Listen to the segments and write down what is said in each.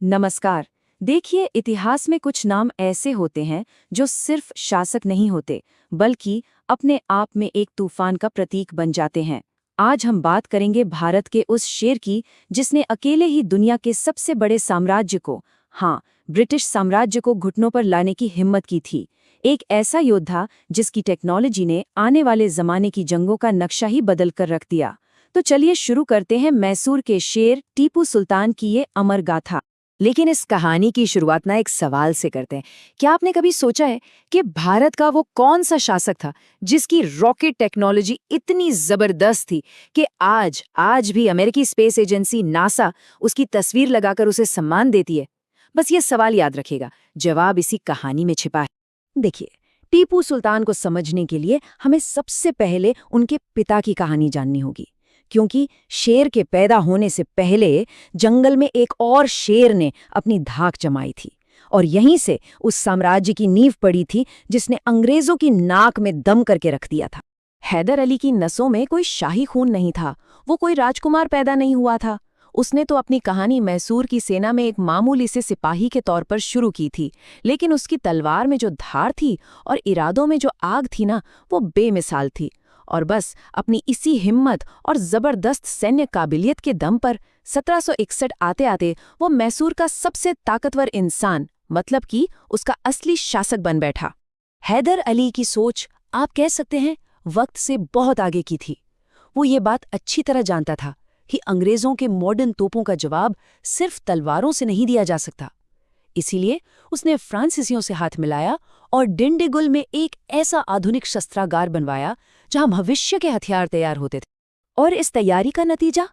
नमस्कार। देखिए, इतिहास में कुछ नाम ऐसे होते हैं जो सिर्फ शासक नहीं होते, बल्कि अपने आप में एक तूफान का प्रतीक बन जाते हैं। आज हम बात करेंगे भारत के उस शेर की जिसने अकेले ही दुनिया के सबसे बड़े साम्राज्य को, हाँ, ब्रिटिश साम्राज्य को घुटनों पर लाने की हिम्मत की थी। एक ऐसा योद्धा जिसकी टेक्नोलॉजी ने आने वाले जमाने की जंगों का नक्शा ही बदल कर रख दिया। तो चलिए शुरू करते हैं मैसूर के शेर टीपू सुल्तान की ये अमर गाथा। लेकिन इस कहानी की शुरुआत ना एक सवाल से करते हैं। क्या आपने कभी सोचा है कि भारत का वो कौन सा शासक था जिसकी रॉकेट टेक्नोलॉजी इतनी जबरदस्त थी कि आज भी अमेरिकी स्पेस एजेंसी नासा उसकी तस्वीर लगाकर उसे सम्मान देती है? बस ये सवाल याद रखिएगा, जवाब इसी कहानी में छिपा है। देखिए, टीपू सुल्तान को समझने के लिए हमें सबसे पहले उनके पिता की कहानी जाननी होगी, क्योंकि शेर के पैदा होने से पहले जंगल में एक और शेर ने अपनी धाक जमाई थी, और यहीं से उस साम्राज्य की नींव पड़ी थी जिसने अंग्रेजों की नाक में दम करके रख दिया था। हैदर अली की नसों में कोई शाही खून नहीं था, वो कोई राजकुमार पैदा नहीं हुआ था। उसने तो अपनी कहानी मैसूर की सेना में एक मामूली से सिपाही के तौर पर शुरू की थी, लेकिन उसकी तलवार में जो धार थी और इरादों में जो आग थी ना, वो बेमिसाल थी। और बस अपनी इसी हिम्मत और जबरदस्त सैन्य काबिलियत के दम पर 1761 आते आते वो मैसूर का सबसे ताकतवर इंसान, मतलब कि उसका असली शासक बन बैठा। हैदर अली की सोच, आप कह सकते हैं, वक्त से बहुत आगे की थी। वो ये बात अच्छी तरह जानता था कि अंग्रेजों के मॉडर्न तोपों का जवाब सिर्फ तलवारों से नहीं दिया जा सकता। इसीलिए उसने फ्रांसीसियों से हाथ मिलाया और डिंडीगुल में एक ऐसा आधुनिक शस्त्रागार बनवाया जहां भविष्य के हथियार तैयार होते थे। और इस तैयारी का नतीजा?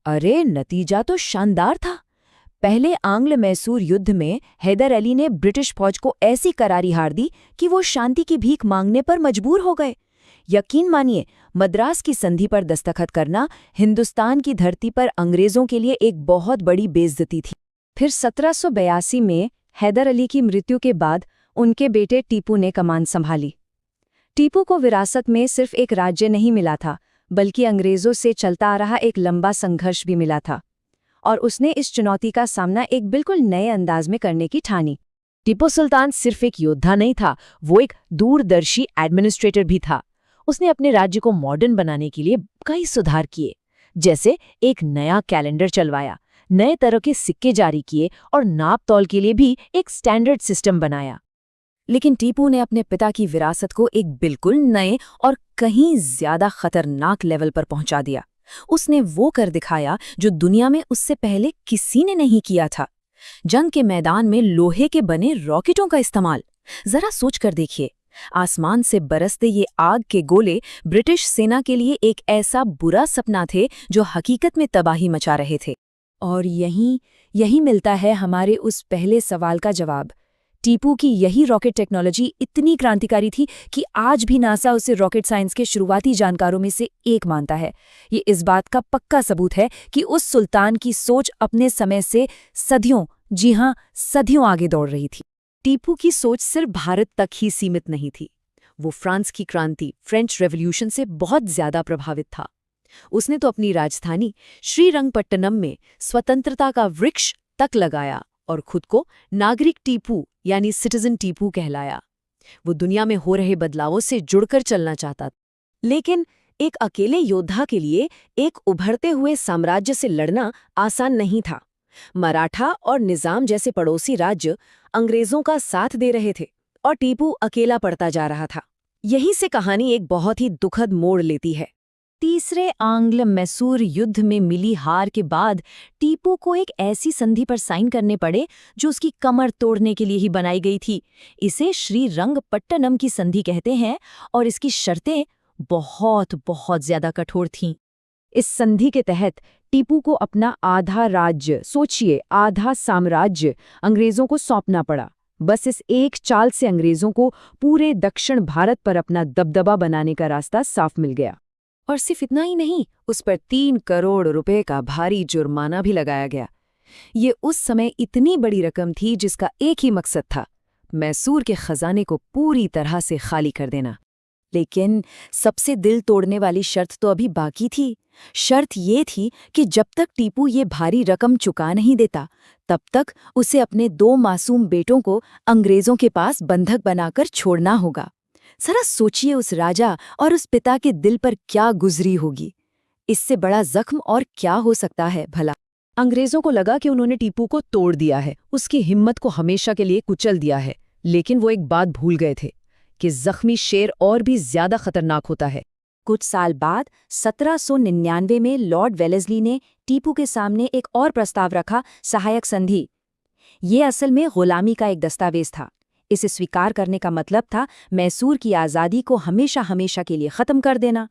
अरे, नतीजा तो शानदार था। पहले आंग्ल मैसूर युद्ध में हैदर अली ने ब्रिटिश फौज को ऐसी करारी हार दी कि वो शांति की भीख मांगने पर मजबूर हो गए। यकीन मानिए, मद्रास की संधि पर दस्तखत करना हिंदुस्तान की धरती पर अंग्रेजों के लिए एक बहुत बड़ी बेइज्जती थी। फिर 1782 में हैदर अली की मृत्यु के बाद उनके बेटे टीपू ने कमान संभाली। टीपू को विरासत में सिर्फ एक राज्य नहीं मिला था, बल्कि अंग्रेजों से चलता आ रहा एक लंबा संघर्ष भी मिला था, और उसने इस चुनौती का सामना एक बिल्कुल नए अंदाज में करने की ठानी। टीपू सुल्तान सिर्फ एक योद्धा नहीं था, वो एक दूरदर्शी एडमिनिस्ट्रेटर भी था। उसने अपने राज्य को मॉडर्न बनाने के लिए कई सुधार किए, जैसे एक नया कैलेंडर चलवाया, नए तरह के सिक्के जारी किए और नाप तौल के लिए भी एक स्टैंडर्ड सिस्टम बनाया। लेकिन टीपू ने अपने पिता की विरासत को एक बिल्कुल नए और कहीं ज्यादा खतरनाक लेवल पर पहुंचा दिया। उसने वो कर दिखाया जो दुनिया में उससे पहले किसी ने नहीं किया था। जंग के मैदान में लोहे के बने रॉकेटों का इस्तेमाल। जरा सोच कर देखिए, आसमान से बरसते ये आग के गोले ब्रिटिश सेना के लिए एक ऐसा बुरा सपना थे जो हकीकत में तबाही मचा रहे थे। और यही मिलता है हमारे उस पहले सवाल का जवाब। टीपू की यही रॉकेट टेक्नोलॉजी इतनी क्रांतिकारी थी कि आज भी नासा उसे रॉकेट साइंस के शुरुआती जानकारों में से एक मानता है। ये इस बात का पक्का सबूत है कि उस सुल्तान की सोच अपने समय से सदियों, जी हाँ, सदियों आगे दौड़ रही थी। टीपू की सोच सिर्फ भारत तक ही सीमित नहीं थी। वो फ्रांस की क्रांति, फ्रेंच रेवोल्यूशन से बहुत ज्यादा प्रभावित था। उसने तो अपनी राजधानी श्रीरंगपट्टनम में स्वतंत्रता का वृक्ष तक लगाया और खुद को नागरिक टीपू यानी सिटीजन टीपू कहलाया। वो दुनिया में हो रहे बदलावों से जुड़कर चलना चाहता था। लेकिन एक अकेले योद्धा के लिए एक उभरते हुए साम्राज्य से लड़ना आसान नहीं था। मराठा और निजाम जैसे पड़ोसी राज्य अंग्रेजों का साथ दे रहे थे और टीपू अकेला पड़ता जा रहा था। यहीं से कहानी एक बहुत ही दुखद मोड़ लेती है। तीसरे आंग्ल मैसूर युद्ध में मिली हार के बाद टीपू को एक ऐसी संधि पर साइन करने पड़े जो उसकी कमर तोड़ने के लिए ही बनाई गई थी। इसे श्रीरंगपट्टनम की संधि कहते हैं और इसकी शर्तें बहुत बहुत ज्यादा कठोर थीं। इस संधि के तहत टीपू को अपना आधा राज्य, सोचिए आधा साम्राज्य, अंग्रेजों को सौंपना पड़ा। बस इस एक चाल से अंग्रेजों को पूरे दक्षिण भारत पर अपना दबदबा बनाने का रास्ता साफ मिल गया। और सिर्फ इतना ही नहीं, उस पर 3 करोड़ रुपए का भारी जुर्माना भी लगाया गया। ये उस समय इतनी बड़ी रकम थी जिसका एक ही मकसद था, मैसूर के खजाने को पूरी तरह से खाली कर देना। लेकिन सबसे दिल तोड़ने वाली शर्त तो अभी बाकी थी। शर्त ये थी कि जब तक टीपू ये भारी रकम चुका नहीं देता, तब तक उसे अपने 2 मासूम बेटों को अंग्रेजों के पास बंधक बनाकर छोड़ना होगा। जरा सोचिए उस राजा और उस पिता के दिल पर क्या गुजरी होगी। इससे बड़ा जख्म और क्या हो सकता है भला। अंग्रेजों को लगा कि उन्होंने टीपू को तोड़ दिया है, उसकी हिम्मत को हमेशा के लिए कुचल दिया है। लेकिन वो एक बात भूल गए थे कि जख्मी शेर और भी ज्यादा खतरनाक होता है। कुछ साल बाद 1799 में लॉर्ड वेलेस्ली ने टीपू के सामने एक और प्रस्ताव रखा, सहायक संधि। ये असल में गुलामी का एक दस्तावेज था। इसे स्वीकार करने का मतलब था मैसूर की आज़ादी को हमेशा हमेशा के लिए ख़त्म कर देना।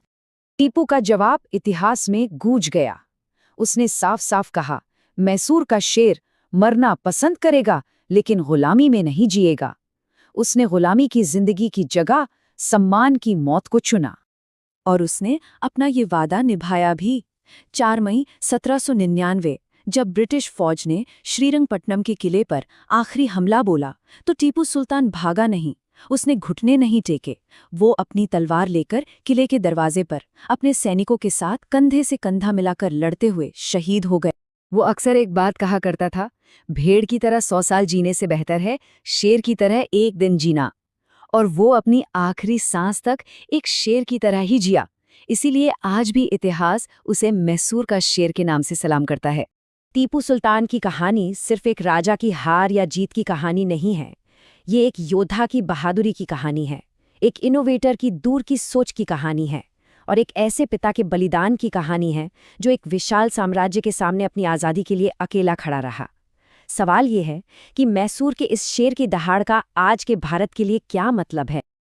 टीपू का जवाब इतिहास में गूंज गया। उसने साफ साफ कहा, मैसूर का शेर मरना पसंद करेगा लेकिन गुलामी में नहीं जिएगा। उसने गुलामी की जिंदगी की जगह सम्मान की मौत को चुना। और उसने अपना ये वादा निभाया भी। 4 मई 1799 जब ब्रिटिश फौज ने श्रीरंगपट्टनम के किले पर आखिरी हमला बोला तो टीपू सुल्तान भागा नहीं, उसने घुटने नहीं टेके। वो अपनी तलवार लेकर किले के दरवाजे पर अपने सैनिकों के साथ कंधे से कंधा मिलाकर लड़ते हुए शहीद हो गए। वो अक्सर एक बात कहा करता था, भेड़ की तरह 100 साल जीने से बेहतर है शेर की तरह एक दिन जीना। और वो अपनी आखिरी सांस तक एक शेर की तरह ही जिया। इसीलिए आज भी इतिहास उसे मैसूर का शेर के नाम से सलाम करता है। टीपू सुल्तान की कहानी सिर्फ एक राजा की हार या जीत की कहानी नहीं है। ये एक योद्धा की बहादुरी की कहानी है, एक इनोवेटर की दूर की सोच की कहानी है, और एक ऐसे पिता के बलिदान की कहानी है जो एक विशाल साम्राज्य के सामने अपनी आज़ादी के लिए अकेला खड़ा रहा। सवाल ये है कि मैसूर के इस शेर की दहाड़ का आज के भारत के लिए क्या मतलब है।